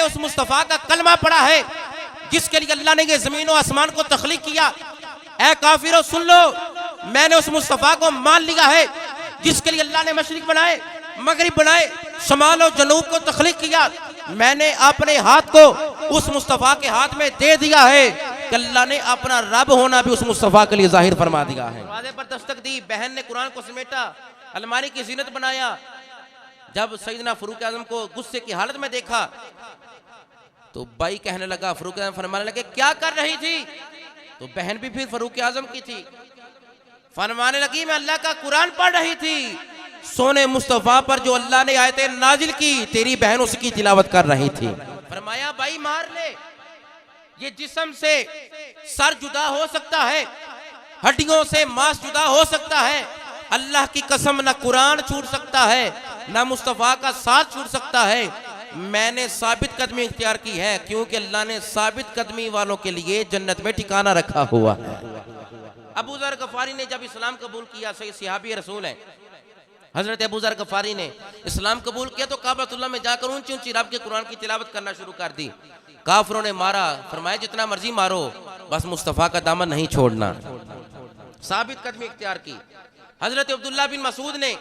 उस मुस्तफ़ा का कलमा पढ़ा है जिसके लिए अल्लाह ने ये ज़मीन और आसमान को तख्लीक किया। ऐ काफिरों सुन लो, मैंने उस मुस्तफ़ा को मान लिया है जिसके लिए अल्लाह ने मशरिक बनाए, मगरिब बनाए, शमाल और जनूब को तख्लीक किया। मैंने अपने हाथ को उस मुस्तफ़ा के हाथ में दे दिया है कि अल्लाह ने अपना रब होना भी उस मुस्तफ़ा के लिए जाहिर फरमा दिया है। दरवाजे पर दस्तक दी, बहन ने कुरान को समेटा, अलमारी की जीनत बनाया। जब सैयदना फारूक आजम को गुस्से की हालत में देखा तो भाई कहने लगा, फारूक आजम फरमाने लगे क्या कर रही थी? तो बहन भी फिर फारूक आजम की थी, फरमाने लगी मैं अल्लाह का कुरान पढ़ रही थी। सोने मुस्तफ़ा पर जो अल्लाह ने आयतें नाजिल की, तेरी बहन उसकी तिलावत कर रही थी। फरमाया भाई मार ले, ये जिस्म से सर जुदा हो सकता है, हड्डियों से मांस जुदा हो सकता है, अल्लाह की कसम ना कुरान छूट सकता है ना मुस्तफ़ा का साथ छूट सकता है। मैंने साबित कदमी इख्तियार की है क्योंकि अल्लाह ने साबित कदमी वालों के लिए जन्नत में ठिकाना रखा हुआ है। अबू ज़र गफ़ारी ने जब इस्लाम कबूल किया, सही सहाबी रसूल है, हजरत अबू ज़र गफ़ारी ने इस्लाम कबूल किया तो काबतुल्लाह में जाकर ऊंची ऊंची रब के कुरान की तिलावत करना शुरू कर दी। काफिरों ने मारा, फरमाया जितना मर्जी मारो, बस मुस्तफ़ा का दामन नहीं छोड़ना। साबित कदमी इख्तियार की। हजरत अब्दुल्लाह बिन मसूद ने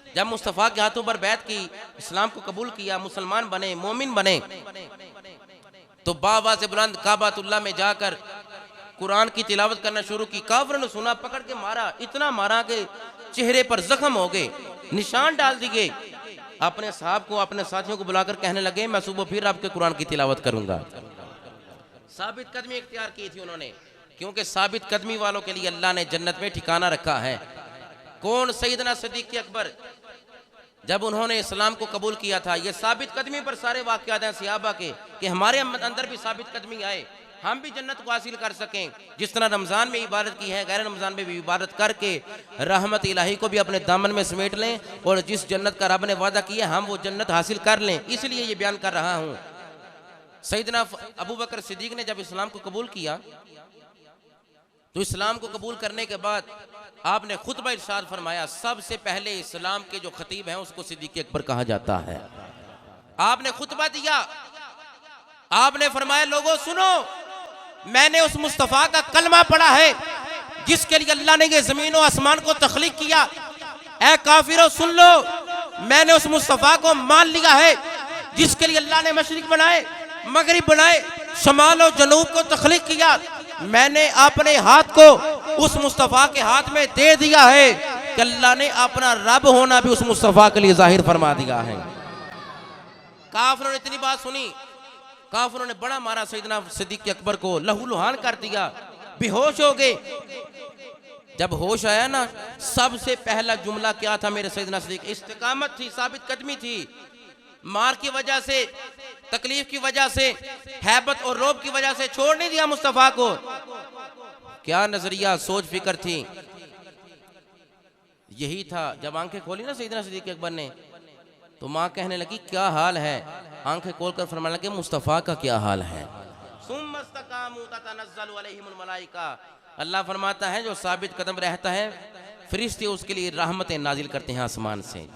जब मुस्तफ़ा के हाथों पर बैत की, इस्लाम को कबूल किया, मुसलमान बने, मोमिन बने, तो बाबा से बुलंद काबतुल्लाह में जाकर कुरान की तिलावत करना शुरू की। काफिरों ने सुना, पकड़ के मारा, इतना मारा कि चेहरे पर जख्म हो गए, निशान डाल दिए। अपने साहब को, अपने साथियों को बुलाकर कहने लगे मैं सुबह फिर आपके कुरान की तिलावत करूंगा। साबित कदमी इख्तियार की थी उन्होंने, क्योंकि साबित कदमी वालों के लिए अल्लाह ने जन्नत में ठिकाना रखा है। कौन? सैयदना सिद्दीक़ अकबर, जब उन्होंने इस्लाम को कबूल किया था, ये साबित कदमी पर सारे वाक़यात हैं सहाबा के कि हमारे अंदर भी साबित कदमी आए, हम भी जन्नत को हासिल कर सकें। जिस तरह रमज़ान में इबादत की है, गैर रमज़ान में भी इबादत करके रहमत इलाही को भी अपने दामन में समेट लें और जिस जन्नत का रब ने वादा किया हम वो जन्नत हासिल कर लें। इसलिए ये बयान कर रहा हूँ। सैयदना अबू बकर सिद्दीक़ ने जब इस्लाम को कबूल किया तो इस्लाम को कबूल करने के बाद आपने खुतबा इरशाद फरमाया, सबसे पहले इस्लाम के जो खतीब हैं उसको सिद्दीक़ अकबर कहा जाता है। आपने खुतबा दिया, आपने फरमाया लोगों सुनो, मैंने उस मुस्तफ़ा का कलमा पढ़ा है जिसके लिए अल्लाह ने ये ज़मीन और आसमान को तख्लीक किया। ऐ काफिरों सुन लो, मैंने उस मुस्तफ़ा को मान लिया है जिसके लिए अल्लाह ने मशरिक बनाए, मगरिब बनाए, शमाल और जनूब को तख्लीक किया। मैंने अपने हाथ को उस मुस्तफ़ा के हाथ में दे दिया है कि अल्लाह ने अपना रब होना भी उस मुस्तफ़ा के लिए जाहिर फरमा दिया है। काफिरों ने इतनी बात सुनी, काफिरों ने बड़ा मारा सैयदना सिद्दीक़ अकबर को, लहूलुहान कर दिया, बेहोश हो गए। जब होश आया ना, सबसे पहला जुमला क्या था मेरे सैयदना सिद्दीक़? इस्तिकामत थी, साबित कदमी थी। मार की वजह से, तकलीफ की वजह से, हैबत और रौब की वजह से छोड़ नहीं दिया मुस्तफ़ा को। क्या नजरिया, सोच फिक्र थी, यही था। जब आंखें खोली ना सैयदना सिद्दीक़ अकबर ने तो माँ कहने लगी क्या हाल है? आंखें खोलकर फरमाने लगे मुस्तफ़ा का क्या हाल है? अल्लाह फरमाता है जो साबित कदम रहता है फरिश्ते उसके लिए रहमतें नाजिल करते हैं आसमान से।